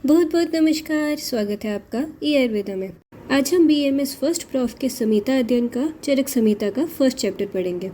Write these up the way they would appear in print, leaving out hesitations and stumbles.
बहुत बहुत नमस्कार। स्वागत है आपका ई आयुर्वेदा में। आज हम BMS फर्स्ट प्रॉफ के संहिता अध्ययन का चरक संहिता का फर्स्ट चैप्टर पढ़ेंगे।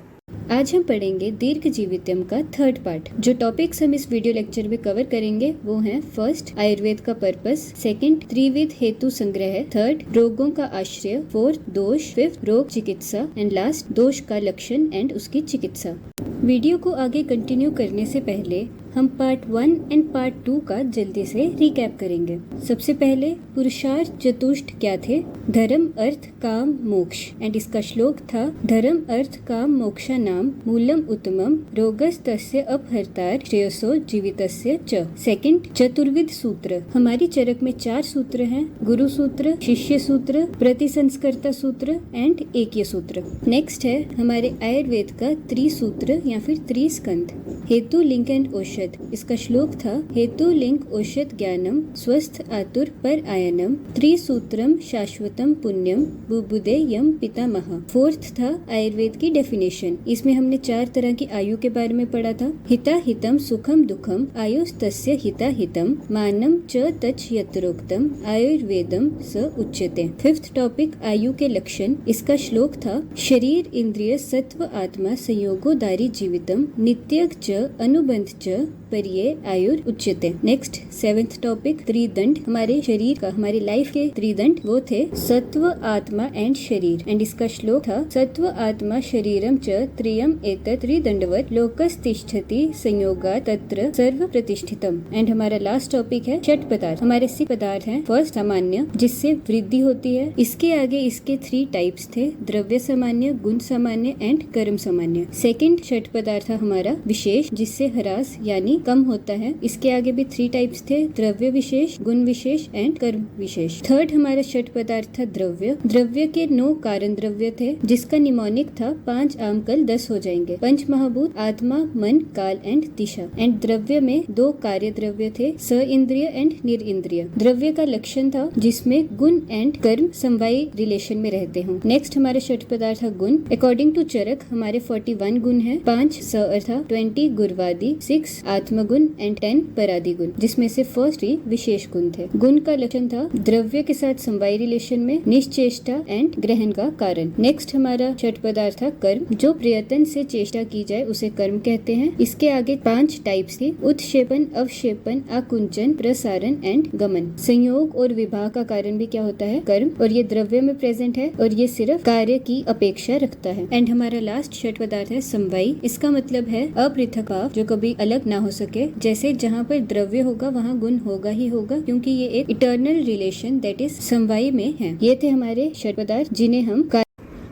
आज हम पढ़ेंगे दीर्घ जीवितम का थर्ड पार्ट। जो टॉपिक्स हम इस वीडियो लेक्चर में कवर करेंगे वो हैं फर्स्ट आयुर्वेद का पर्पस, सेकंड त्रिविध हेतु संग्रह, थर्ड रोगों का आश्रय, फोर्थ दोष, फिफ्थ रोग चिकित्सा एंड लास्ट दोष का लक्षण एंड उसकी चिकित्सा। वीडियो को आगे कंटिन्यू करने से पहले हम पार्ट 1 एंड पार्ट 2 का जल्दी से रिकैप करेंगे। सबसे पहले पुरुषार्थ चतुष्ट क्या थे? धर्म अर्थ काम मोक्ष एंड इसका श्लोक था धर्म अर्थ काम मोक्षा नाम मूलम उत्तमम रोगस्तस्य अपहर्तार श्रेयसो जीवितस्य च। सेकंड चतुर्विध सूत्र। हमारी चरक में 4 सूत्र हैं, गुरु सूत्र, शिष्य सूत्र, प्रतिसंस्कर्ता सूत्र एंड एकय सूत्र। नेक्स्ट है हमारे आयुर्वेद का त्रिसूत्र या फिर त्रिस्कंध, हेतु लिंग एंड औषध। इसका श्लोक था हेतु लिंग औषध ज्ञानम स्वस्थ आतुर पर आयनम त्रिसूत्रम शाश्वतम पुण्यम बुबुदे यम पितामह। फोर्थ था आयुर्वेद की डेफिनेशन। इसमें हमने 4 तरह की आयु के बारे में पढ़ा था। हिता हितम सुखम दुखम आयुस्तस्य हिता हितम मानम च तच यत्रोक्तम आयुर्वेदम स उच्यते। फिफ्थ टॉपिक आयु के लक्षण। इसका श्लोक था शरीर इंद्रिय सत्व आत्मा संयोगो दारी जीवितम नित्यक च अनुबंध च परिये आयुर उच्यते। नेक्स्ट 7th टॉपिक त्रिदंड। हमारे शरीर का, हमारी लाइफ के त्रिदंड वो थे सत्व आत्मा एंड शरीर एंड इसका श्लोक था सत्व आत्मा शरीरम च त्रियम एतत् त्रिदंडवत् लोकस्तिष्ठति संयोगा तत्र सर्व प्रतिष्ठितम। एंड हमारा लास्ट टॉपिक है षट पदार्थ। हमारे 6 पदार्थ हैं। फर्स्ट सामान्य जिससे वृद्धि होती है। इसके आगे इसके 3 टाइप्स थे, द्रव्य सामान्य, गुण सामान्य एंड कर्म सामान्य। सेकंड षट पदार्थ हमारा विशेष जिससे ह्रास यानी कम होता है। इसके आगे भी 3 टाइप्स थे, द्रव्य विशेष, गुण विशेष एंड कर्म विशेष। थर्ड हमारा षट पदार्थ था द्रव्य। द्रव्य के 9 कारण द्रव्य थे जिसका निमोनिक था 5 आम कल 10 हो जाएंगे। पंच महाभूत आत्मा मन काल एंड दिशा। एंड द्रव्य में 2 कार्य द्रव्य थे, स इंद्रिय एंड निरिंद्रिय। द्रव्य का लक्षण था जिसमें गुण एंड कर्म समवायी रिलेशन में रहते हों। नेक्स्ट हमारे षट पदार्थ था गुण। अकॉर्डिंग टू चरक हमारे 41 गुण है, 5 स अर्था 20 गुरवादी, 6 आत्मगुण एंड 10 परादी गुण, जिसमें से फर्स्ट ही विशेष गुण थे। गुण का लक्षण था द्रव्य के साथ समवायी रिलेशन में, निश्चेष्टा एंड ग्रहण का कारण। नेक्स्ट हमारा षट पदार्थ था कर्म। जो प्रयत्न से चेष्टा की जाए उसे कर्म कहते हैं। इसके आगे 5 टाइप्स थी, उत्क्षेपण, अवक्षेपण, आकुंचन, प्रसारण एंड गमन। संयोग और विवाह का कारण भी क्या होता है? कर्म। और ये द्रव्य में प्रेजेंट है और ये सिर्फ कार्य की अपेक्षा रखता है। एंड हमारा लास्ट षट पदार्थ है समवायी। इसका मतलब है अपृथक भाव जो कभी अलग ना हो सके। जैसे जहाँ पर द्रव्य होगा वहाँ गुण होगा ही होगा, क्योंकि ये एक इटर्नल रिलेशन दैट इज समवायी में है। ये थे हमारे षट पदार्थ जिन्हें हम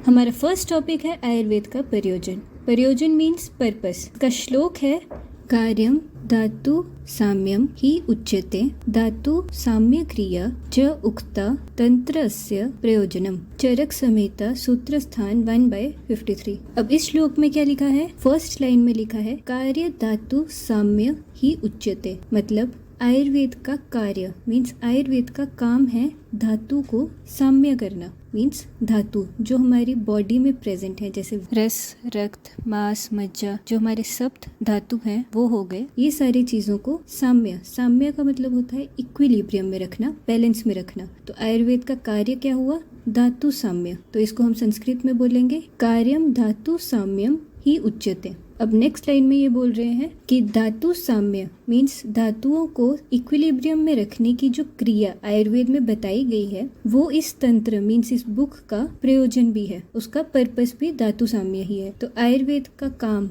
हमारा फर्स्ट टॉपिक है आयुर्वेद का प्रयोजन। प्रयोजन मीन्स पर्पस। का श्लोक है कार्यम धातु साम्यम ही उच्यते धातु साम्य क्रिया च उक्ता तंत्रस्य प्रयोजनम। चरक संहिता सूत्र स्थान 1/53। अब इस श्लोक में क्या लिखा है? फर्स्ट लाइन में लिखा है कार्य धातु साम्य ही उच्यते, मतलब आयुर्वेद का कार्य मीन्स आयुर्वेद का काम है धातु को साम्य करना। मीन्स धातु जो हमारी बॉडी में प्रेजेंट है, जैसे रस, रक्त, मांस, मज्जा, जो हमारे सप्त धातु हैं वो हो गए। ये सारी चीजों को साम्य, साम्य का मतलब होता है इक्विलिब्रियम में रखना, बैलेंस में रखना। तो आयुर्वेद का कार्य क्या हुआ? धातु साम्य। तो इसको हम संस्कृत में बोलेंगे कार्यम धातु साम्यम ही उच्यते। अब नेक्स्ट लाइन में ये बोल रहे हैं कि धातु साम्य मीन्स धातुओं को इक्विलिब्रियम में रखने की जो क्रिया आयुर्वेद में बताई गई है वो इस तंत्र मीन्स इस बुक का प्रयोजन भी है, उसका पर्पस भी धातु साम्य ही है। तो आयुर्वेद का काम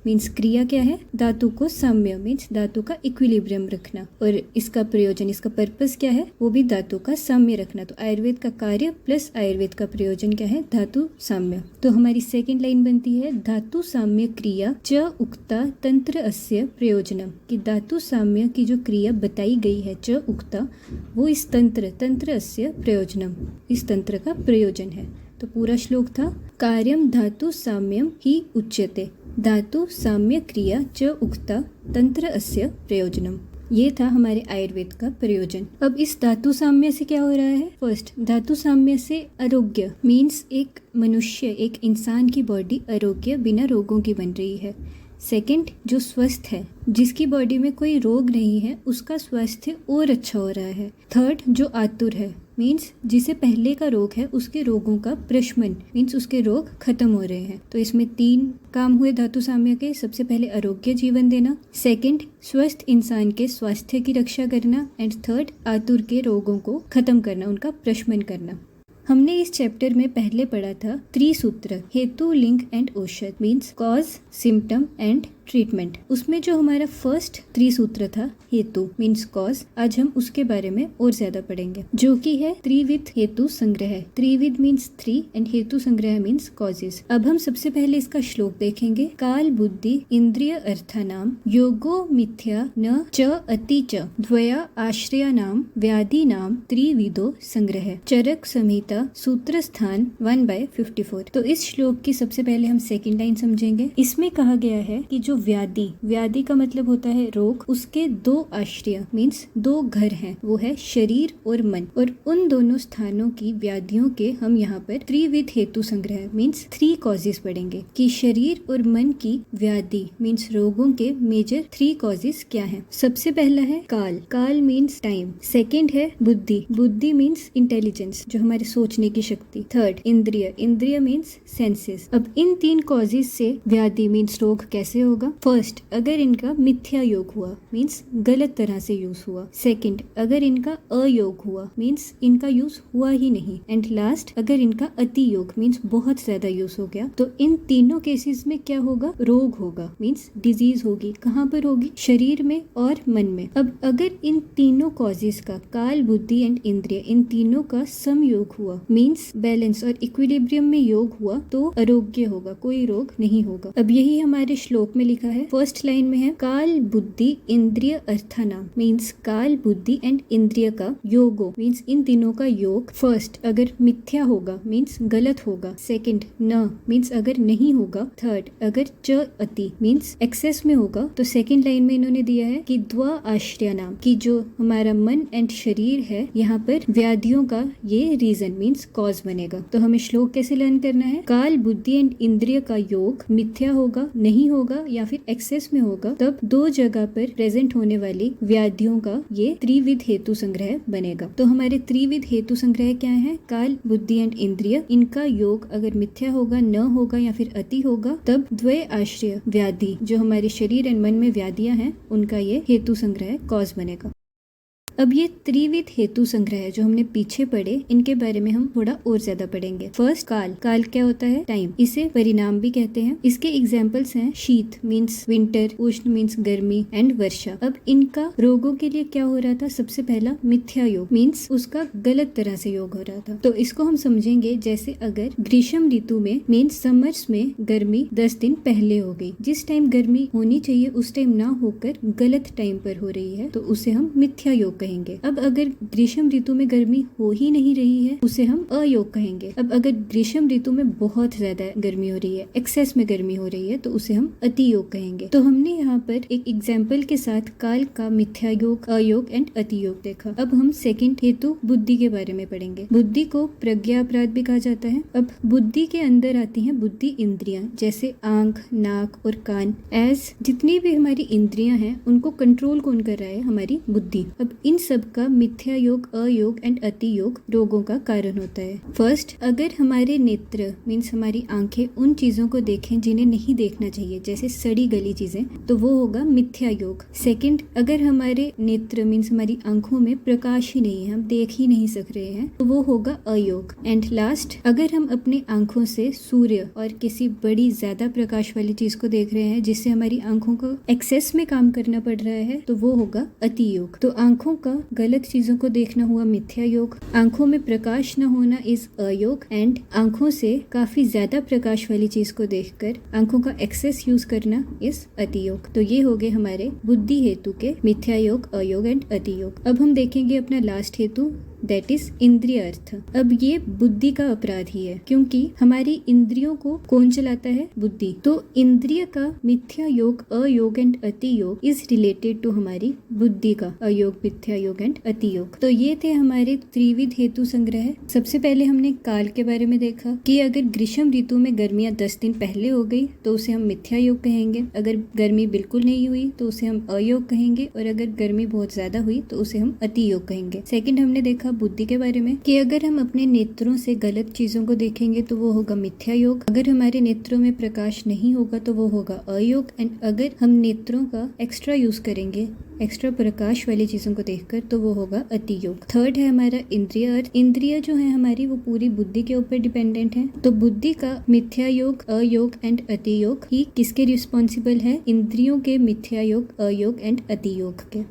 मीन्स क्रिया क्या है? धातु को साम्य मीन्स धातु का इक्विलिब्रियम रखना, और इसका प्रयोजन, इसका पर्पस क्या है? वो भी धातु का साम्य रखना। तो आयुर्वेद का कार्य प्लस आयुर्वेद का प्रयोजन क्या है? धातु साम्य। तो हमारी सेकंड लाइन बनती है धातु साम्य क्रिया च उक्ता तंत्र अस्य प्रयोजनम, कि धातु साम्य की जो क्रिया बताई गई है च उक्ता, वो इस तंत्र अस्य प्रयोजनम, इस तंत्र का प्रयोजन है। तो पूरा श्लोक था कार्यम धातु साम्यम ही उच्यते धातु साम्य क्रिया च उक्ता तंत्र अस्य प्रयोजनम। ये था हमारे आयुर्वेद का प्रयोजन। अब इस धातु साम्य से क्या हो रहा है? फर्स्ट, धातु साम्य से आरोग्य मीन्स एक मनुष्य, एक इंसान की बॉडी आरोग्य बिना रोगों की बन रही है। सेकंड, जो स्वस्थ है, जिसकी बॉडी में कोई रोग नहीं है, उसका स्वास्थ्य और अच्छा हो रहा है। थर्ड, जो आतुर है, मीन्स जिसे पहले का रोग है उसके रोगों का प्रशमन, मीन्स उसके रोग खत्म हो रहे हैं। तो इसमें 3 काम हुए धातु साम्य के। सबसे पहले आरोग्य जीवन देना, सेकंड स्वस्थ इंसान के स्वास्थ्य की रक्षा करना, एंड थर्ड आतुर के रोगों को खत्म करना, उनका प्रशमन करना। हमने इस चैप्टर में पहले पढ़ा था त्रिसूत्र, हेतु, लिंग एंड औषध, means cause, symptom and treatment. उसमें जो हमारा फर्स्ट त्रिसूत्र था हेतु मीन्स कॉज, आज हम उसके बारे में और ज्यादा पढ़ेंगे, जो कि है त्रिविध हेतु संग्रह। त्रिविध मीन्स 3 एंड हेतु संग्रह मीन्स कॉजेस। अब हम सबसे पहले इसका श्लोक देखेंगे। काल बुद्धि इंद्रिय अर्थानाम योगो मिथ्या न च अति च द्वया आश्रयानाम व्याधिनाम त्रिविधो संग्रह। चरक संहिता सूत्र स्थान 1/54। तो इस श्लोक की सबसे पहले हम सेकंड लाइन समझेंगे। इसमें कहा गया है कि जो व्याधि का मतलब होता है रोग, उसके 2 आश्रय मीन्स 2 घर हैं, वो है शरीर और मन, और उन दोनों स्थानों की व्याधियों के हम यहाँ पर त्रिविध हेतु संग्रह मीन्स 3 कॉजेस पढ़ेंगे कि शरीर और मन की व्याधि मीन्स रोगों के मेजर 3 कॉजेस क्या हैं। सबसे पहला है काल, काल मीन्स टाइम। सेकंड है बुद्धि, बुद्धि मीन्स इंटेलिजेंस, जो हमारे सोचने की शक्ति। थर्ड इंद्रिय, इंद्रिय मीन्स सेंसेस। अब इन 3 कॉजेस से व्याधि मीन्स रोग कैसे होगा। फर्स्ट, अगर इनका मिथ्या योग हुआ मीन्स गलत तरह से यूज हुआ। सेकंड, अगर इनका अयोग हुआ मीन्स इनका यूज हुआ ही नहीं। एंड लास्ट, अगर इनका अति योग मीन्स बहुत ज्यादा यूज हो गया। तो इन तीनों केसेस में क्या होगा, रोग होगा मीन्स डिजीज होगी। कहाँ पर होगी, शरीर में और मन में। अब अगर इन तीनों कॉजेस का, काल, बुद्धि एंड इंद्रिय, इन तीनों का समयोग हुआ मीन्स बैलेंस और इक्विलिब्रियम में योग हुआ, तो आरोग्य होगा, कोई रोग नहीं होगा। अब यही हमारे श्लोक में लिखा है। फर्स्ट लाइन में है काल बुद्धि इंद्रिय अर्थानाम मीन्स काल, बुद्धि एंड इंद्रिय का योगो मीन्स इन तीनों का योग। फर्स्ट, अगर मिथ्या होगा मीन्स गलत होगा। सेकंड, न मीन्स अगर नहीं होगा। थर्ड, अगर च अति मीन्स एक्सेस में होगा। तो सेकंड लाइन में इन्होंने दिया है कि द्वा आश्रय नाम की जो हमारा मन एंड शरीर है, यहाँ पर व्याधियों का ये रीजन मीन्स कॉज बनेगा। तो हमें श्लोक कैसे लर्न करना है, काल, बुद्धि एंड इंद्रिय का योग मिथ्या होगा, नहीं होगा या फिर एक्सेस में होगा, तब 2 जगह पर प्रेजेंट होने वाली व्याधियों का ये त्रिविध हेतु संग्रह बनेगा। तो हमारे त्रिविध हेतु संग्रह क्या है, काल, बुद्धि एंड इंद्रिय, इनका योग अगर मिथ्या होगा, न होगा या फिर अति होगा, तब द्वय आश्रय व्याधि, जो हमारे शरीर एंड मन में व्याधियां हैं, उनका ये हेतु संग्रह कॉज बनेगा। अब ये त्रिविध हेतु संग्रह जो हमने पीछे पढ़े, इनके बारे में हम थोड़ा और ज्यादा पढ़ेंगे। फर्स्ट, काल, काल क्या होता है, टाइम, इसे परिणाम भी कहते हैं। इसके एग्जाम्पल्स हैं शीत मीन्स विंटर, उष्ण मीन्स गर्मी एंड वर्षा। अब इनका रोगों के लिए क्या हो रहा था, सबसे पहला मिथ्या योग मीन्स उसका गलत तरह से योग हो रहा था। तो इसको हम समझेंगे जैसे अगर ग्रीष्म ऋतु में मीन्स समर्स में गर्मी 10 दिन पहले हो गई, जिस टाइम गर्मी होनी चाहिए उस टाइम ना होकर गलत टाइम पर हो रही है, तो उसे हम मिथ्या योग कहेंगे। अब अगर ग्रीष्म ऋतु में गर्मी हो ही नहीं रही है, उसे हम अयोग कहेंगे। अब अगर ग्रीष्म ऋतु में बहुत ज्यादा गर्मी हो रही है, एक्सेस में गर्मी हो रही है, तो उसे हम अति योग कहेंगे। तो हमने यहाँ पर एक एग्जाम्पल के साथ काल का मिथ्या योग, अयोग एंड अति योग देखा। अब हम सेकंड हेतु बुद्धि के बारे में पढ़ेंगे। बुद्धि को प्रज्ञा अपराध भी कहा जाता है। अब बुद्धि के अंदर आती है बुद्धि इंद्रियां, जैसे आंख, नाक और कान। एज जितनी भी हमारी इंद्रियां हैं, उनको कंट्रोल कौन कर रहा है, हमारी बुद्धि। अब इन सबका मिथ्या योग, अयोग एंड अति योग रोगों का कारण होता है। फर्स्ट, अगर हमारे नेत्र मीन्स हमारी आंखें उन चीजों को देखें जिन्हें नहीं देखना चाहिए, जैसे सड़ी गली चीजें, तो वो होगा मिथ्या योग। सेकंड, अगर हमारे नेत्र मीन्स हमारी आंखों में प्रकाश ही नहीं है, हम देख ही नहीं सक रहे हैं, तो वो होगा अयोग। एंड लास्ट, अगर हम अपने आंखों से सूर्य और किसी बड़ी ज्यादा प्रकाश वाली चीज को देख रहे हैं जिससे हमारी आंखों को एक्सेस में काम करना पड़ रहा है, तो वो होगा अति योग। तो आंखों का गलत चीजों को देखना हुआ मिथ्या योग, आंखों में प्रकाश न होना इज अयोग, एंड आंखों से काफी ज्यादा प्रकाश वाली चीज को देखकर आंखों का एक्सेस यूज करना इज अति योग। तो ये हो गए हमारे बुद्धि हेतु के मिथ्या योग, अयोग एंड अति योग। अब हम देखेंगे अपना लास्ट हेतु दैट इज इंद्रिय अर्थ। अब ये बुद्धि का अपराध ही है, क्योंकि हमारी इंद्रियों को कौन चलाता है? बुद्धि। तो इंद्रिय का मिथ्या योग, अयोग एंड अति योग इज रिलेटेड टू हमारी बुद्धि का अयोग, मिथ्या योग एंड अति योग। तो ये थे हमारे त्रिविध हेतु संग्रह। सबसे पहले हमने काल के बारे में देखा कि अगर ग्रीष्म ऋतु में गर्मियां 10 दिन पहले हो गई तो उसे हम मिथ्या योग कहेंगे, अगर गर्मी बिल्कुल नहीं हुई तो उसे हम अयोग कहेंगे, और अगर गर्मी बहुत ज्यादा हुई तो उसे हम अति योग कहेंगे। सेकंड हमने देखा बुद्धि के बारे में कि अगर हम अपने नेत्रों से गलत चीजों को देखेंगे तो वो होगा मिथ्या योग, अगर हमारे नेत्रों में प्रकाश नहीं होगा तो वो होगा अयोग, एंड अगर हम नेत्रों का एक्स्ट्रा यूज करेंगे, एक्स्ट्रा प्रकाश वाली चीजों को देखकर, तो वो होगा अति योग। थर्ड है हमारा इंद्रिय अर्थ। इंद्रिय जो है हमारी वो पूरी बुद्धि के ऊपर डिपेंडेंट है। तो बुद्धि का मिथ्या योग, अयोग एंड अति योग ही किसके रिस्पॉन्सिबल है? इंद्रियों के मिथ्या योग, अयोग एंड अति योग के।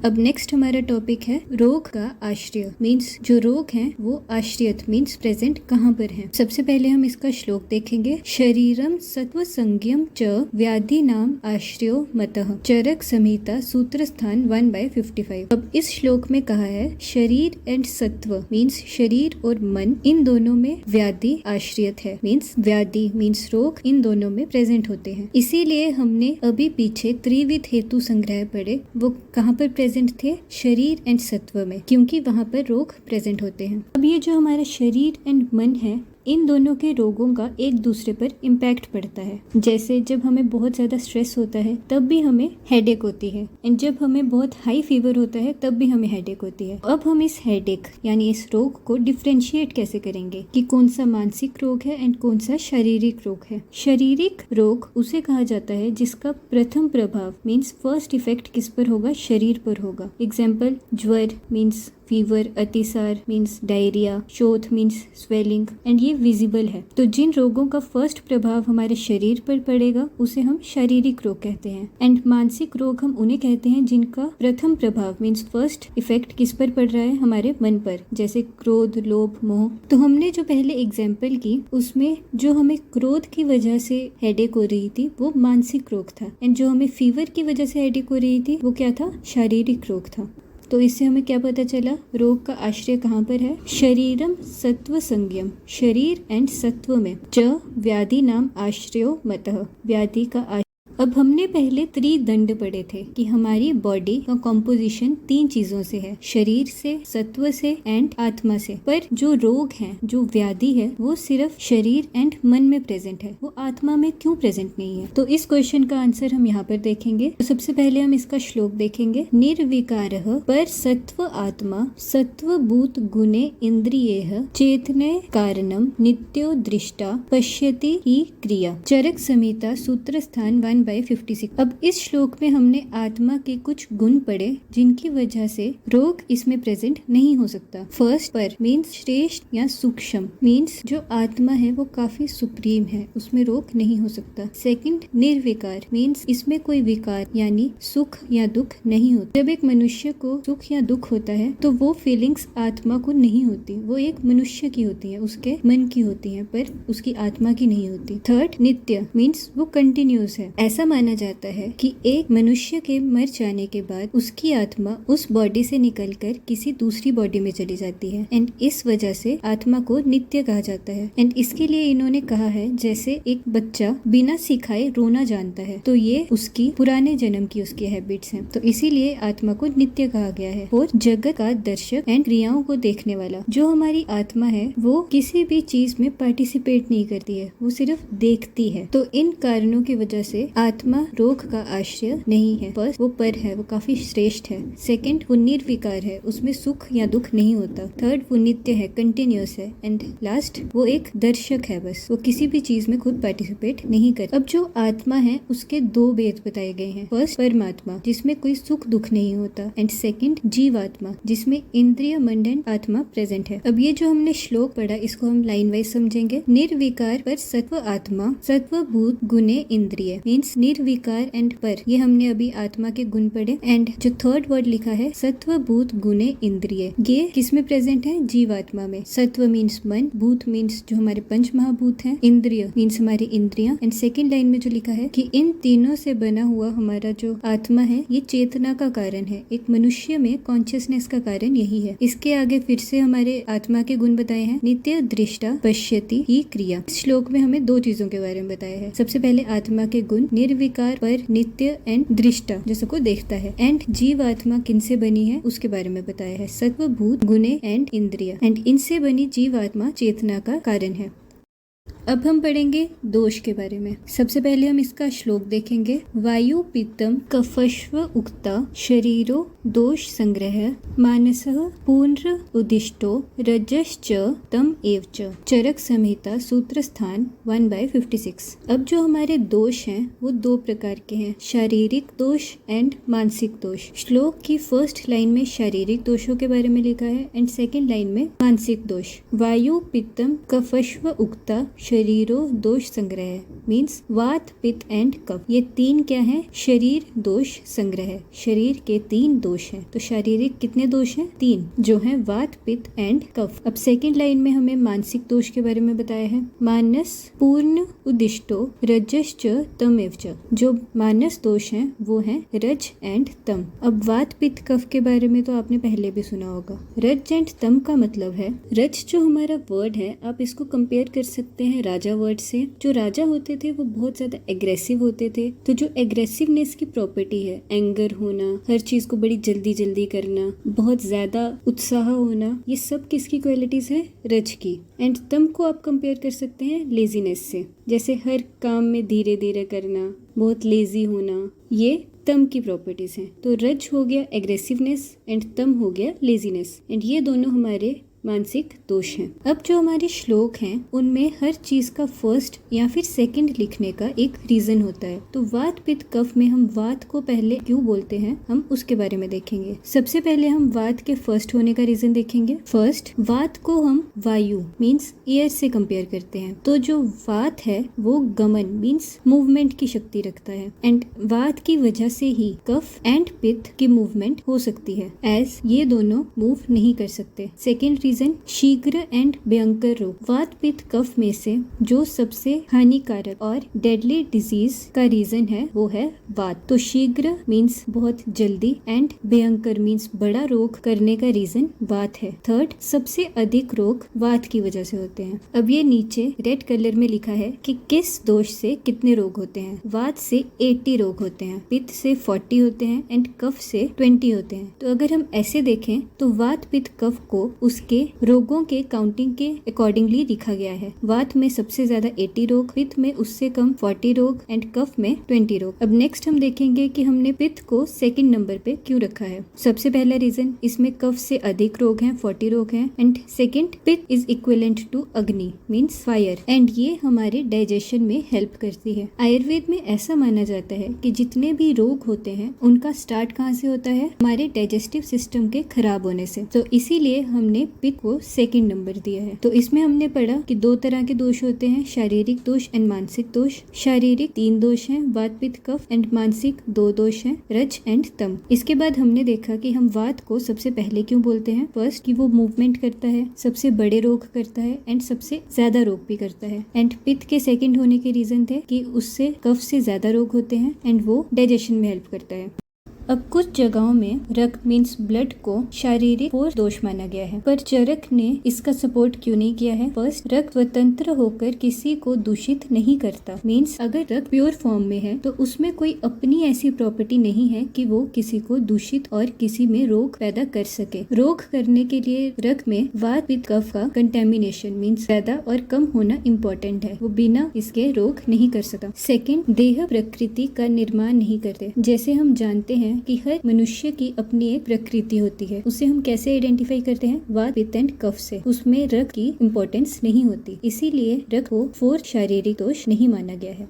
अब नेक्स्ट हमारा टॉपिक है रोग का आश्रय, मीन्स जो रोग हैं वो आश्रियत मीन्स प्रेजेंट कहाँ पर है। सबसे पहले हम इसका श्लोक देखेंगे। शरीरम सत्व संज्ञम च व्याधि नाम आश्रयो मतः, चरक संहिता सूत्र स्थान 1/55। अब इस श्लोक में कहा है शरीर एंड सत्व मीन्स शरीर और मन, इन दोनों में व्याधि आश्रियत है, मीन्स व्याधि मीन्स रोग इन दोनों में प्रेजेंट होते हैं। इसीलिए हमने अभी पीछे त्रिविध हेतु संग्रह पढ़े, वो कहाँ पर प्रेजेंट थे? शरीर एंड सत्व में, क्योंकि वहां पर रोग प्रेजेंट होते हैं। अब ये जो हमारा शरीर एंड मन है, इन दोनों के रोगों का एक दूसरे पर इम्पैक्ट पड़ता है। जैसे जब हमें बहुत ज्यादा स्ट्रेस होता है तब भी हमें हेडेक होती है, एंड जब हमें बहुत हाई फीवर होता है तब भी हमें हेडेक होती है। अब हम इस हेडेक यानी इस रोग को डिफ्रेंशिएट कैसे करेंगे कि कौन सा मानसिक रोग है एंड कौन सा शारीरिक रोग है। शारीरिक रोग उसे कहा जाता है जिसका प्रथम प्रभाव मीन्स फर्स्ट इफेक्ट किस पर होगा? शरीर पर होगा। एग्जाम्पल ज्वर मीन्स फीवर, अतिसार मीन्स डायरिया, शोथ मीन्स स्वेलिंग, एंड ये विजिबल है। तो जिन रोगों का फर्स्ट प्रभाव हमारे शरीर पर पड़ेगा उसे हम शारीरिक रोग कहते हैं, एंड मानसिक रोग हम उन्हें कहते हैं जिनका प्रथम प्रभाव मीन्स फर्स्ट इफेक्ट किस पर पड़ रहा है? हमारे मन पर, जैसे क्रोध, लोभ, मोह। तो हमने जो पहले एग्जाम्पल की उसमें जो हमें क्रोध की वजह से हेडेक हो रही थी वो मानसिक रोग था, एंड जो हमें फीवर की वजह से हेडेक हो रही थी वो क्या था? शारीरिक रोग था। तो इससे हमें क्या पता चला? रोग का आश्रय कहाँ पर है? शरीरम सत्व संज्ञम, शरीर एंड सत्व में, च व्याधि नाम आश्रयो मतः, व्याधि का। अब हमने पहले त्रिदंड पढ़े थे कि हमारी बॉडी का कॉम्पोजिशन 3 चीजों से है, शरीर से, सत्व से एंड आत्मा से। पर जो रोग है, जो व्याधि है, वो सिर्फ शरीर एंड मन में प्रेजेंट है, वो आत्मा में क्यों प्रेजेंट नहीं है? तो इस क्वेश्चन का आंसर हम यहाँ पर देखेंगे। तो सबसे पहले हम इसका श्लोक देखेंगे। निर्विकारः पर सत्व आत्मा सत्वभूत गुणे इंद्रियेह चेतने कारणम नित्यो दृष्टा पश्यति ही क्रिया, चरक संहिता सूत्र स्थान 1/56। अब इस श्लोक में हमने आत्मा के कुछ गुण पढ़े जिनकी वजह से रोग इसमें प्रेजेंट नहीं हो सकता। फर्स्ट पर मीन्स श्रेष्ठ या सूक्ष्म मीन्स जो आत्मा है वो काफी सुप्रीम है, उसमें रोग नहीं हो सकता। सेकंड निर्विकार मीन्स इसमें कोई विकार यानी सुख या दुख नहीं होता। जब एक मनुष्य को सुख या दुख होता है तो वो फीलिंग्स आत्मा को नहीं होती, वो एक मनुष्य की होती है, उसके मन की होती है, पर उसकी आत्मा की नहीं होती। थर्ड नित्य मीन्स वो कंटिन्यूस है। ऐसा माना जाता है कि एक मनुष्य के मर जाने के बाद उसकी आत्मा उस बॉडी से निकलकर किसी दूसरी बॉडी में चली जाती है, एंड इस वजह से आत्मा को नित्य कहा जाता है। एंड इसके लिए इन्होंने कहा है जैसे एक बच्चा बिना सिखाए रोना जानता है, तो ये उसकी पुराने जन्म की उसकी हैबिट्स हैं, तो इसीलिए आत्मा को नित्य कहा गया है। और जगत का दर्शक एंड क्रियाओं को देखने वाला, जो हमारी आत्मा है वो किसी भी चीज में पार्टिसिपेट नहीं करती है, वो सिर्फ देखती है। तो इन कारणों की वजह से आत्मा रोग का आश्रय नहीं है। फर्स्ट वो पर है, वो काफी श्रेष्ठ है। सेकंड वो निर्विकार है, उसमें सुख या दुख नहीं होता। थर्ड वो नित्य है, कंटिन्यूअस है। एंड लास्ट वो एक दर्शक है, बस वो किसी भी चीज में खुद पार्टिसिपेट नहीं करता। अब जो आत्मा है उसके 2 भेद बताए गए हैं। फर्स्ट परमात्मा जिसमें कोई सुख दुख नहीं होता, एंड सेकंड जीवात्मा जिसमें इंद्रिय मंडन आत्मा प्रेजेंट है। अब ये जो हमने श्लोक पढ़ा इसको हम लाइन वाइज समझेंगे। निर्विकार पर सत्व आत्मा सत्वभूत गुणे इंद्रिय मीन्स निर्विकार एंड पर, ये हमने अभी आत्मा के गुण पढ़े। एंड जो थर्ड वर्ड लिखा है सत्व भूत गुणे इंद्रिय, ये किसमें प्रेजेंट है? जीवात्मा में। सत्व मीन्स मन, भूत मीन्स जो हमारे पंच महाभूत हैं, इंद्रिय मीन्स हमारी इंद्रियां। एंड सेकेंड लाइन में जो लिखा है कि इन तीनों से बना हुआ हमारा जो आत्मा है ये चेतना का कारण है। एक मनुष्य में कॉन्शियसनेस का कारण यही है। इसके आगे फिर से हमारे आत्मा के गुण बताए हैं, नित्य दृष्टा पश्यति ही क्रिया। इस श्लोक में हमें दो चीजों के बारे में बताया है। सबसे पहले आत्मा के गुण निर्विकार, पर, नित्य एंड दृष्टा, जो सबको देखता है। एंड जीव आत्मा किनसे बनी है उसके बारे में बताया है, सत्व भूत गुणे एंड इंद्रिय। एंड इनसे बनी जीव आत्मा चेतना का कारण है। अब हम पढ़ेंगे दोष के बारे में। सबसे पहले हम इसका श्लोक देखेंगे। वायु पित्तम कफश्व उक्ता शरीरो दोष संग्रह मानसः पूर्ण उदिष्टो रजश्च तम एव च। चरक संहिता सूत्र स्थान 1/56। अब जो हमारे दोष हैं वो दो प्रकार के हैं, शारीरिक दोष एंड मानसिक दोष। श्लोक की फर्स्ट लाइन में शारीरिक दोषों के बारे में लिखा है एंड सेकेंड लाइन में मानसिक दोष। वायु पित्तम कफश्व उक्ता शरीरो दोष संग्रह मीन्स वात पित्त एंड कफ, ये तीन क्या है? शरीर दोष संग्रह। शरीर के तीन दोष हैं। तो शारीरिक कितने दोष हैं? तीन, जो हैं वात पित्त एंड कफ। अब सेकंड लाइन में हमें मानसिक दोष के बारे में बताया है, मानस पूर्ण उदिष्टो रजश्च तमेव च। जो मानस दोष हैं वो हैं रज एंड तम। अब वात पित्त कफ के बारे में तो आपने पहले भी सुना होगा। रज एंड तम का मतलब है, रज जो हमारा वर्ड है आप इसको कंपेयर कर सकते हैं राजा वर्ड से। जो राजा होते थे वो बहुत ज्यादा एग्रेसिव होते थे। तो जो एग्रेसिवनेस की प्रॉपर्टी है, एंगर होना, हर चीज को बड़ी जल्दी जल्दी करना, बहुत ज्यादा उत्साह होना, ये सब किसकी क्वालिटीज है? रज की। एंड तम को आप कंपेयर कर सकते हैं लेजीनेस से, जैसे हर काम में धीरे धीरे करना, बहुत लेजी होना, ये तम की प्रॉपर्टीज हैं। तो रज हो गया एग्रेसिवनेस एंड तम हो गया लेजीनेस। एंड ये दोनों हमारे मानसिक दोष हैं। अब जो हमारे श्लोक हैं उनमें हर चीज का फर्स्ट या फिर सेकंड लिखने का एक रीजन होता है। तो वात पित्त कफ में हम वात को पहले क्यों बोलते हैं हम उसके बारे में देखेंगे। सबसे पहले हम वात के फर्स्ट होने का रीजन देखेंगे। फर्स्ट, वात को हम वायु मीन्स एयर से कंपेयर करते हैं। तो जो वात है वो गमन मीन्स मूवमेंट की शक्ति रखता है। एंड वात की वजह से ही कफ एंड पित्त की मूवमेंट हो सकती है, एज ये दोनों मूव नहीं कर सकते। सेकेंड रीजन, शीघ्र एंड भयंकर रोग। वात पित्त कफ में से जो सबसे हानिकारक और डेडली डिजीज का रीजन है वो है वात। तो शीघ्र मीन्स बहुत जल्दी एंड भयंकर मीन्स बड़ा रोग करने का रीजन वात है। थर्ड, सबसे अधिक रोग वात की वजह से होते हैं। अब ये नीचे रेड कलर में लिखा है कि किस दोष से कितने रोग होते हैं। वात से 80 रोग होते हैं, पित्त से 40 होते हैं एंड कफ से 20 होते हैं। तो अगर हम ऐसे देखें तो वात पित्त कफ को उसके रोगों के काउंटिंग के अकॉर्डिंगली लिखा गया है। वात में सबसे ज्यादा 80 रोग, पित्त में उससे कम 40 रोग एंड कफ में 20 रोग। अब नेक्स्ट हम देखेंगे कि हमने पित्त को सेकंड नंबर पे क्यों रखा है। सबसे पहला रीजन, इसमें कफ से अधिक रोग हैं, 40 रोग हैं। एंड सेकंड, पित्त इज इक्विवेलेंट टू अग्नि मीन्स फायर एंड ये हमारे डाइजेशन में हेल्प करती है। आयुर्वेद में ऐसा माना जाता है कि जितने भी रोग होते हैं उनका स्टार्ट कहाँ से होता है? हमारे डाइजेस्टिव सिस्टम के खराब होने से। तो इसीलिए हमने पित्त को सेकंड नंबर दिया है। तो इसमें हमने पढ़ा कि दो तरह के दोष होते हैं, शारीरिक दोष एंड मानसिक दोष। शारीरिक 3 दोष हैं, वात पित्त कफ, एंड मानसिक 2 दोष हैं, रज एंड तम। इसके बाद हमने देखा कि हम वात को सबसे पहले क्यों बोलते हैं। फर्स्ट, कि वो मूवमेंट करता है, सबसे बड़े रोग करता है एंड सबसे ज्यादा रोग भी करता है। एंड पित्त के सेकंड होने के रीजन थे कि उससे कफ से ज्यादा रोग होते हैं एंड वो डाइजेशन में हेल्प करता है। अब कुछ जगहों में रक्त मीन्स ब्लड को शारीरिक फोर्स दोष माना गया है, पर चरक ने इसका सपोर्ट क्यों नहीं किया है। फर्स्ट, रक्त स्वतंत्र होकर किसी को दूषित नहीं करता मीन्स अगर रक्त प्योर फॉर्म में है तो उसमें कोई अपनी ऐसी प्रॉपर्टी नहीं है कि वो किसी को दूषित और किसी में रोग पैदा कर सके। रोग करने के लिए रक्त में वात पित्त कफ का कंटेमिनेशन मीन्स ज्यादा और कम होना इम्पोर्टेंट है, वो बिना इसके रोग नहीं कर सकता। सेकेंड, देह प्रकृति का निर्माण नहीं करते। जैसे हम जानते हैं कि हर मनुष्य की अपनी एक प्रकृति होती है, उसे हम कैसे आइडेंटिफाई करते हैं? वात पित्त एंड कफ से। उसमें रक्त की इम्पोर्टेंस नहीं होती, इसीलिए रक्त को 4 शारीरिक दोष नहीं माना गया है।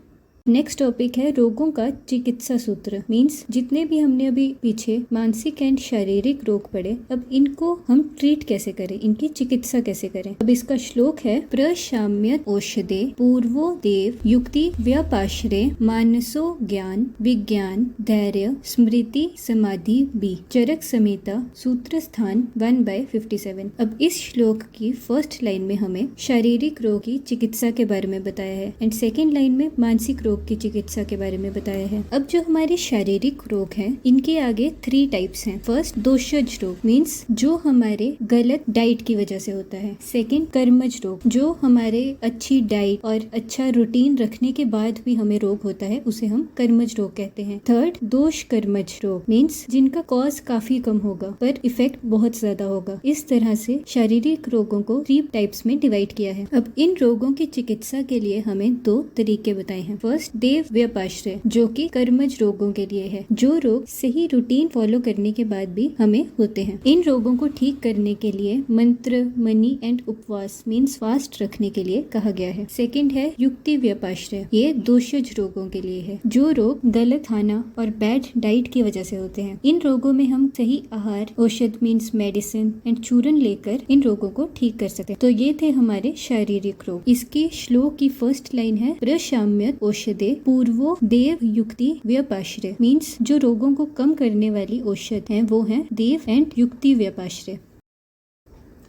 नेक्स्ट टॉपिक है रोगों का चिकित्सा सूत्र। मींस जितने भी हमने अभी पीछे मानसिक एंड शारीरिक रोग पढ़े, अब इनको हम ट्रीट कैसे करें, इनकी चिकित्सा कैसे करें। अब इसका श्लोक है, प्रशाम्यत औषधे पूर्वो देव युक्ति व्यापाश्रे मानसो ज्ञान विज्ञान धैर्य स्मृति समाधि बी। चरक संहिता सूत्र स्थान 1/57। अब इस श्लोक की फर्स्ट लाइन में हमें शारीरिक रोग की चिकित्सा के बारे में बताया है एंड सेकेंड लाइन में मानसिक रोग की चिकित्सा के बारे में बताया है। अब जो हमारे शारीरिक रोग हैं, इनके आगे 3 टाइप्स हैं। फर्स्ट दोषज रोग, मींस जो हमारे गलत डाइट की वजह से होता है। सेकंड कर्मज रोग, जो हमारे अच्छी डाइट और अच्छा रूटीन रखने के बाद भी हमें रोग होता है, उसे हम कर्मज रोग कहते हैं। थर्ड दोष कर्मज रोग, मींस जिनका कॉज काफी कम होगा पर इफेक्ट बहुत ज्यादा होगा। इस तरह से शारीरिक रोगों को 3 टाइप्स में डिवाइड किया है। अब इन रोगों की चिकित्सा के लिए हमें 2 तरीके बताए हैं। फर्स्ट देव व्यपाश्रय, जो कि कर्मज रोगों के लिए है, जो रोग सही रूटीन फॉलो करने के बाद भी हमें होते हैं। इन रोगों को ठीक करने के लिए मंत्र, मनी एंड उपवास मींस फास्ट रखने के लिए कहा गया है। सेकंड है युक्ति व्यपाश्रय, ये दोषज रोगों के लिए है, जो रोग गलत खाना और बैड डाइट की वजह से होते हैं। इन रोगों में हम सही आहार, औषध मींस मेडिसिन एंड चूर्ण लेकर इन रोगों को ठीक कर सकते हैं। तो ये थे हमारे शारीरिक रोग। इसकी श्लोक की फर्स्ट लाइन है, प्रशाम्यत औषधे पूर्वो देव युक्ति व्यपाश्रय, मींस जो रोगों को कम करने वाली औषध हैं वो हैं देव एंड युक्ति व्यपाश्रय।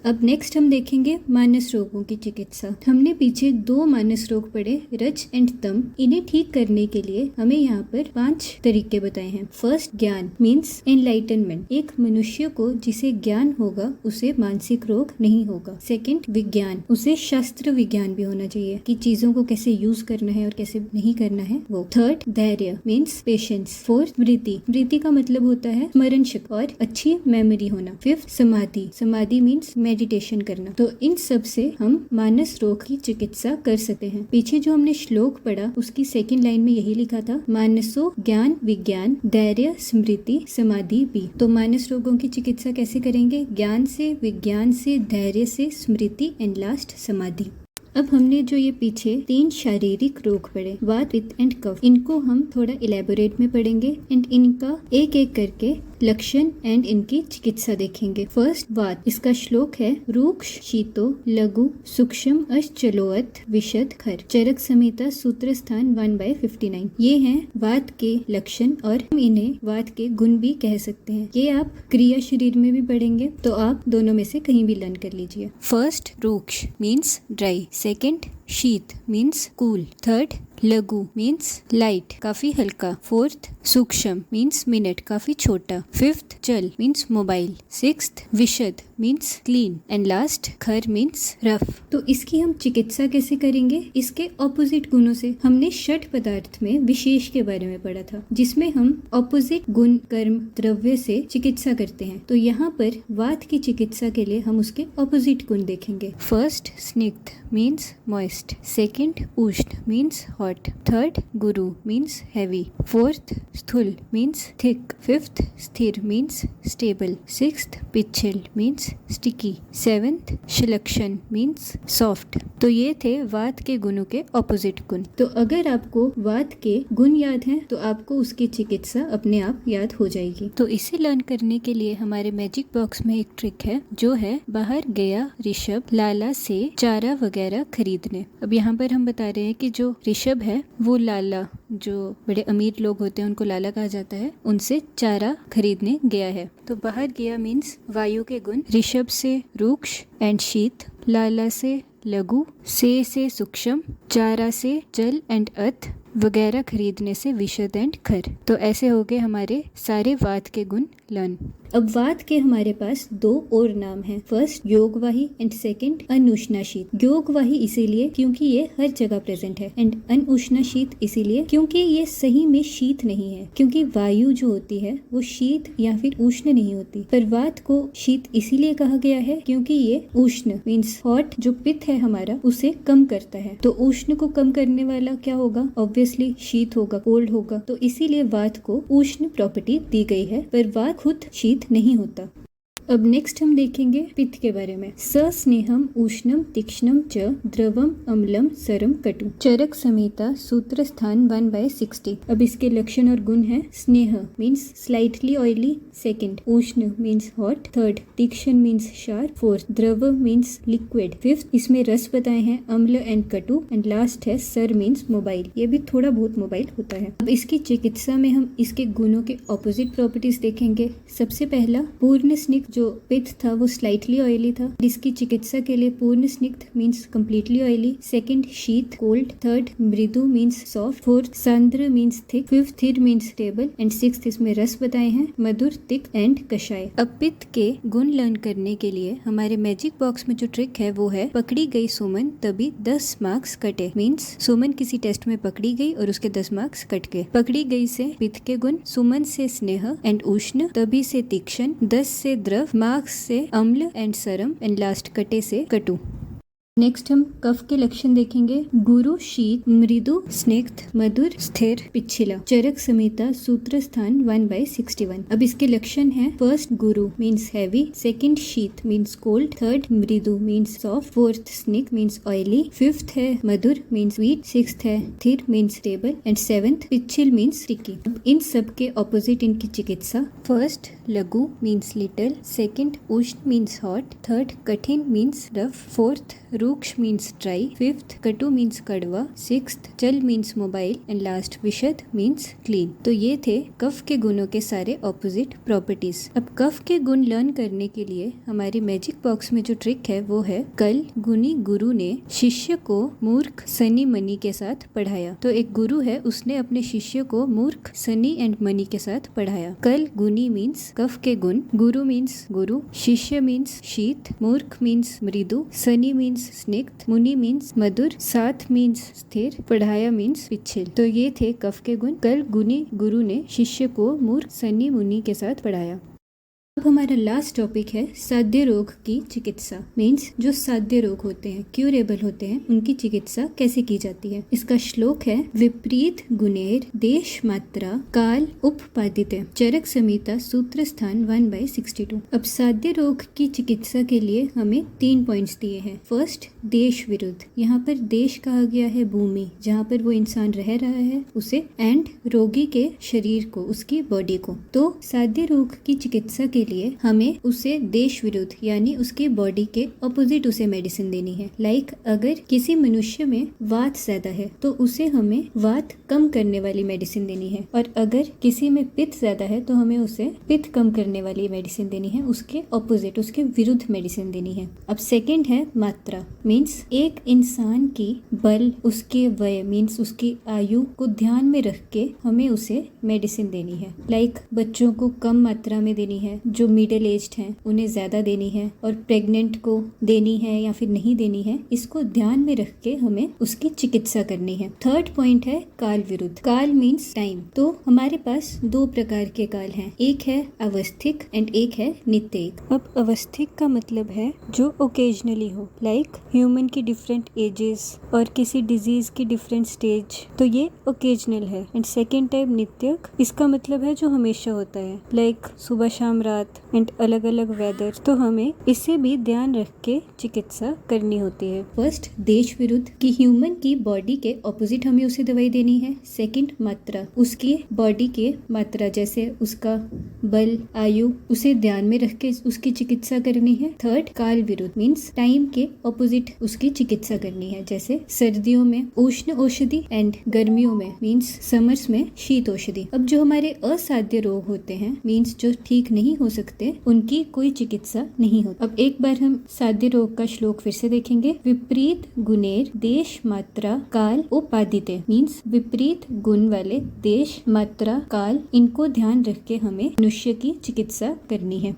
अब नेक्स्ट हम देखेंगे मानस रोगों की चिकित्सा। हमने पीछे 2 मानस रोग पढ़े, रज एंड तम। इन्हें ठीक करने के लिए हमें यहाँ पर 5 तरीके बताए हैं। फर्स्ट ज्ञान मींस एनलाइटनमेंट, एक मनुष्य को जिसे ज्ञान होगा उसे मानसिक रोग नहीं होगा। सेकंड विज्ञान, उसे शास्त्र विज्ञान भी होना चाहिए कि चीजों को कैसे यूज करना है और कैसे नहीं करना है वो। थर्ड धैर्य मींस पेशेंस। फोर्थ स्मृति, स्मृति का मतलब होता है स्मरण शक्ति और अच्छी मेमोरी होना। फिफ्थ समाधि, समाधि मींस मेडिटेशन करना। तो इन सब से हम मानस रोग की चिकित्सा कर सकते हैं। पीछे जो हमने श्लोक पढ़ा उसकी सेकंड लाइन में यही लिखा था, मानसो ज्ञान विज्ञान धैर्य स्मृति समाधि भी। तो मानस रोगों की चिकित्सा कैसे करेंगे? ज्ञान से, विज्ञान से, धैर्य से, स्मृति एंड लास्ट समाधि। अब हमने जो ये पीछे 3 शारीरिक रोग पढ़े, वात, पित्त एंड कफ, इनको हम थोड़ा इलेबोरेट में पढ़ेंगे एंड इनका एक एक करके लक्षण एंड इनकी चिकित्सा देखेंगे। फर्स्ट वात, इसका श्लोक है, रूक्ष शीतो लघु सूक्ष्म अश्चलोअत विशद खर। चरक संहिता सूत्र स्थान 1/59। ये हैं वात के लक्षण और हम इन्हें वात के गुण भी कह सकते हैं। ये आप क्रिया शरीर में भी पढ़ेंगे, तो आप दोनों में से कहीं भी लर्न कर लीजिए। फर्स्ट रूक्ष मीन्स ड्राई, सेकेंड शीत मीन्स कूल, थर्ड लघु मीन्स लाइट काफी हल्का, फोर्थ सूक्ष्म मीन्स मिनट काफी छोटा, फिफ्थ चल मीन्स मोबाइल, सिक्स्थ विशद मीन्स क्लीन एंड लास्ट खर मीन्स रफ। तो इसकी हम चिकित्सा कैसे करेंगे? इसके ऑपोजिट गुणों से। हमने षट पदार्थ में विशेष के बारे में पढ़ा था, जिसमें हम ऑपोजिट गुण कर्म द्रव्य से चिकित्सा करते हैं। तो यहाँ पर वात की चिकित्सा के लिए हम उसके ऑपोजिट गुण देखेंगे। फर्स्ट स्निग्ध मीन्स मॉइस्ट, सेकेंड उष्ण मीन्स हॉट, थर्ड गुरु मीन्स हैवी, फोर्थ स्थूल मीन्स थिक, फिफ्थ स्थिर मीन्स स्टेबल, सिक्स्थ पिच्छल मीन्स स्टिकी, सेवेंथ शिलक्षण मीन्स सॉफ्ट। तो ये थे वात के गुणों के ऑपोजिट गुण। तो अगर आपको वात के गुण याद हैं तो आपको उसकी चिकित्सा अपने आप याद हो जाएगी। तो इसे लर्न करने के लिए हमारे मैजिक बॉक्स में एक ट्रिक है, जो है बाहर गया ऋषभ लाला से चारा वगैरह खरीदने। अब यहाँ पर हम बता रहे हैं कि जो ऋषभ है वो लाला, जो बड़े अमीर लोग होते हैं उनको लाला कहा जाता है, उनसे चारा खरीदने गया है। तो बाहर गया मीन्स वायु के गुण, ऋषभ से रूक्ष एंड शीत, लाला से लघु, से सूक्ष्म, चारा से जल एंड अत वगैरह खरीदने से विशद एंड खर। तो ऐसे हो गए हमारे सारे वात के गुण लर्न। अब वात के हमारे पास 2 और नाम हैं। फर्स्ट योगवाही एंड सेकंड अनुष्णाशीत। योगवाही इसीलिए क्योंकि ये हर जगह प्रेजेंट है एंड अनुष्णाशीत इसीलिए क्योंकि ये सही में शीत नहीं है, क्योंकि वायु जो होती है वो शीत या फिर उष्ण नहीं होती। पर वात को शीत इसीलिए कहा गया है क्योंकि ये उष्ण मीन्स हॉट, जो पित्त है हमारा उसे कम करता है। तो उष्ण को कम करने वाला क्या होगा? ऑब्वियसली शीत होगा, कोल्ड होगा। तो इसीलिए वात को उष्ण प्रॉपर्टी दी गई है, पर वात खुद शीत नहीं होता। अब नेक्स्ट हम देखेंगे पित्त के बारे में। स स्नेहम उष्णम तीक्ष्णम च द्रवम अम्लम सरम कटु। चरक संहिता सूत्र स्थान 1/60। अब इसके लक्षण और गुण है। स्नेह मीन्स स्लाइटली ऑयली, सेकंड उष्ण मीन्स हॉट, थर्ड तीक्ष्ण मीन्स शार्प, फोर्थ द्रव मीन्स लिक्विड, फिफ्थ इसमें रस बताए हैं अम्ल एंड कटु, एंड लास्ट है सर मीन्स मोबाइल। ये भी थोड़ा बहुत मोबाइल होता है। अब इसकी चिकित्सा में हम इसके गुणों के ऑपोजिट प्रॉपर्टीज देखेंगे। सबसे पहला पूर्ण स्निग्ध, जो पित्त था वो स्लाइटली ऑयली था। इसकी चिकित्सा के लिए पूर्ण स्निग्ध मीन्स कम्प्लीटली ऑयली, सेकंड शीत कोल्ड, थर्ड मृदु मीन्स सॉफ्ट, फोर्थ सांद्र मीन्स थिक, फिफ्थ थिर मीन्स स्टेबल, एंड सिक्स्थ इसमें रस बताए हैं मधुर, तिक एंड कषाय। अब पित्त के गुण लर्न करने के लिए हमारे मैजिक बॉक्स में जो ट्रिक है वो है पकड़ी गई सुमन तभी 10 मार्क्स कटे। मीन्स सुमन किसी टेस्ट में पकड़ी गई और उसके 10 मार्क्स कट गए। पकड़ी गई से पित्त के गुण, सुमन से स्नेह एंड उष्ण, तभी से तीक्ष्ण, 10 से द्रव, मार्क्स से अम्ल एंड सरम, एंड लास्ट कटे से कटु। नेक्स्ट हम कफ के लक्षण देखेंगे। गुरु शीत, मृदु, स्निग्ध, मधुर, स्थिर, पिछला। चरक संहिता सूत्र स्थान 1/61। अब इसके लक्षण है। फर्स्ट गुरु मीन्स हैवी, सेकंड शीत मीन्स कोल्ड, थर्ड मृदु मीन्स सॉफ्ट, फोर्थ स्निग्ध मीन्स ऑयली, फिफ्थ है मधुर मीन्स स्वीट, सिक्स्थ है थिर मीन्स स्टेबल, एंड सेवेंथ पिछिल मीन्स स्टिकी। अब इन सब के ऑपोजिट इनकी चिकित्सा। फर्स्ट लघु मीन्स लिटिल, सेकंड उष्ण मीन्स हॉट, थर्ड कठिन मीन्स रफ, फोर्थ रूक्ष मीन्स ड्राई, फिफ्थ कटु मीन्स कड़वा, सिक्स्थ चल मीन्स मोबाइल, एंड लास्ट विशद मीन्स क्लीन। तो ये थे कफ के गुणों के सारे ऑपोजिट प्रॉपर्टीज। अब कफ के गुण लर्न करने के लिए हमारी मैजिक बॉक्स में जो ट्रिक है वो है कल गुनी गुरु ने शिष्य को मूर्ख सनी मनी के साथ पढ़ाया। तो एक गुरु है, उसने अपने शिष्य को मूर्ख सनी एंड मनी के साथ पढ़ाया। कल गुनी मीन्स कफ के गुण, गुरु मीन्स गुरु, शिष्य मीन्स शीत, मूर्ख मीन्स मृदु, सनी मीन्स स्निग्ध, मुनि मीन्स मधुर, साथ मीन्स स्थिर, पढ़ाया मीन्स पिछिल। तो ये थे कफ के गुण। कल गुनी गुरु ने शिष्य को मूर्ख सनी मुनि के साथ पढ़ाया। अब हमारा लास्ट टॉपिक है साध्य रोग की चिकित्सा। मीन्स जो साध्य रोग होते हैं, क्यूरेबल होते हैं, उनकी चिकित्सा कैसे की जाती है। इसका श्लोक है विपरीत गुणेर देश मात्रा काल उपपादित। चरक संहिता सूत्र स्थान 1/62। अब साध्य रोग की चिकित्सा के लिए हमें 3 पॉइंट्स दिए हैं। फर्स्ट देश विरुद्ध, यहाँ पर देश कहा गया है भूमि जहाँ पर वो इंसान रह रहा है उसे, एंड रोगी के शरीर को, उसकी बॉडी को। तो साध्य रोग की चिकित्सा के लिए हमें उसे देश विरुद्ध यानी उसकी बॉडी के ऑपोजिट उसे मेडिसिन देनी है। लाइक अगर किसी मनुष्य में वात ज्यादा है तो उसे हमें वात कम करने वाली मेडिसिन देनी है, और अगर किसी में पित्त ज्यादा है तो हमें उसे पित्त कम करने वाली मेडिसिन देनी है, उसके ऑपोजिट, उसके विरुद्ध मेडिसिन देनी है। अब सेकेंड है मात्रा। मीन्स एक इंसान की बल, उसके वय मीन्स उसकी आयु को ध्यान में रख के हमें उसे मेडिसिन देनी है। लाइक बच्चों को कम मात्रा में देनी है, जो मिडिल एज्ड हैं उन्हें ज्यादा देनी है, और प्रेग्नेंट को देनी है या फिर नहीं देनी है, इसको ध्यान में रख के हमें उसकी चिकित्सा करनी है। थर्ड पॉइंट है काल विरुद्ध। काल मीन्स टाइम। तो हमारे पास 2 प्रकार के काल हैं, एक है अवस्थिक एंड एक है नित्येक। अब अवस्थिक का मतलब है जो ओकेजनली हो, लाइक ह्यूमन की डिफरेंट एजेस और किसी डिजीज की डिफरेंट स्टेज, तो ये ओकेजनल है। एंड सेकेंड टाइप नित्यक, इसका मतलब है जो हमेशा होता है, लाइक सुबह शाम रात एंड अलग अलग वेदर। तो हमें इसे भी ध्यान रख के चिकित्सा करनी होती है। फर्स्ट देश विरुद्ध कि ह्यूमन की बॉडी के ऑपोजिट हमें उसे दवाई देनी है। सेकंड मात्रा, उसकी बॉडी के मात्रा जैसे उसका बल, आयु, उसे ध्यान में रख के उसकी चिकित्सा करनी है। थर्ड काल विरुद्ध मीन्स टाइम के ऑपोजिट उसकी चिकित्सा करनी है, जैसे सर्दियों में उष्ण औषधि एंड गर्मियों में मीन्स समर्स में शीत औषधि। अब जो हमारे असाध्य रोग होते हैं मीन्स जो ठीक नहीं हो सकते, उनकी कोई चिकित्सा नहीं होती। अब एक बार हम साध्य रोग का श्लोक फिर से देखेंगे। विपरीत गुणेर देश मात्रा काल उपादित। मीन्स विपरीत गुण वाले देश, मात्रा, काल, इनको ध्यान रख के हमें मनुष्य की चिकित्सा करनी है।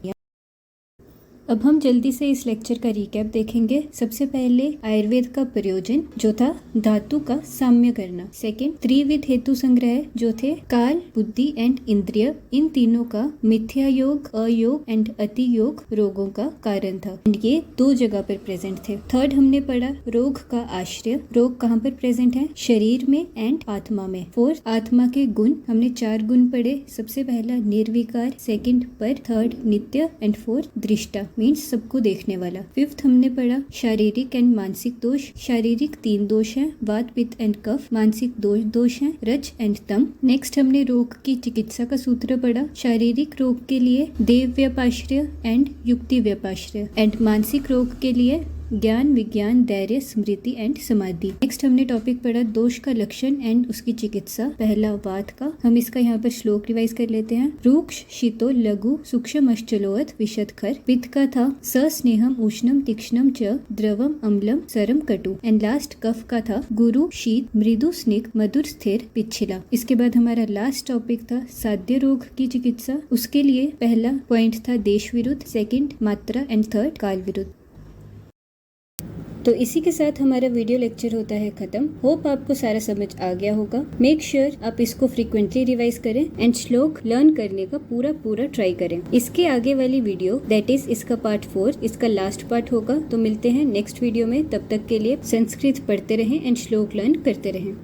अब हम जल्दी से इस लेक्चर का रिकैप देखेंगे। सबसे पहले आयुर्वेद का प्रयोजन जो था धातु का साम्य करना। सेकंड, त्रिविध हेतु संग्रह जो थे काल, बुद्धि एंड इंद्रिय, इन तीनों का मिथ्या योग, अयोग एंड अति योग रोगों का कारण था। ये 2 जगह पर प्रेजेंट थे। थर्ड हमने पढ़ा रोग का आश्रय। रोग कहाँ पर प्रेजेंट है? शरीर में एंड आत्मा में। फोर्थ, आत्मा के गुण। हमने 4 गुण पढ़े। सबसे पहला निर्विकार, सेकंड पर, थर्ड नित्य एंड फोर्थ दृष्टा मीन्स सबको देखने वाला। फिफ्थ हमने पढ़ा शारीरिक एंड मानसिक दोष। शारीरिक 3 दोष हैं, वात पित्त एंड कफ। मानसिक दोष हैं रज एंड तम। नेक्स्ट हमने रोग की चिकित्सा का सूत्र पढ़ा। शारीरिक रोग के लिए देव व्यपाश्रय एंड युक्ति व्यपाश्रय एंड मानसिक रोग के लिए ज्ञान, विज्ञान, धैर्य, स्मृति एंड समाधि। नेक्स्ट हमने टॉपिक पढ़ा दोष का लक्षण एंड उसकी चिकित्सा। पहला वात का, हम इसका यहाँ पर श्लोक रिवाइज कर लेते हैं। रूक्ष शीतो लघु सूक्ष्मश्चलोअथ विशदखर। पित्त का था सस्नेहम उष्णम तीक्ष्णम च द्रवम अम्लम सरम कटु। एंड लास्ट कफ का था गुरु शीत मृदु स्निग्ध मधुर स्थिर पिछला। इसके बाद हमारा लास्ट टॉपिक था साध्य रोग की चिकित्सा। उसके लिए पहला पॉइंट था देश विरुद्ध, सेकंड मात्रा एंड थर्ड काल विरुद्ध। तो इसी के साथ हमारा वीडियो लेक्चर होता है खत्म। होप आपको सारा समझ आ गया होगा। मेक श्योर आप इसको फ्रीक्वेंटली रिवाइज करें एंड श्लोक लर्न करने का पूरा ट्राई करें। इसके आगे वाली वीडियो दैट इज इसका पार्ट 4 इसका लास्ट पार्ट होगा। तो मिलते हैं नेक्स्ट वीडियो में। तब तक के लिए संस्कृत पढ़ते रहें एंड श्लोक लर्न करते रहें।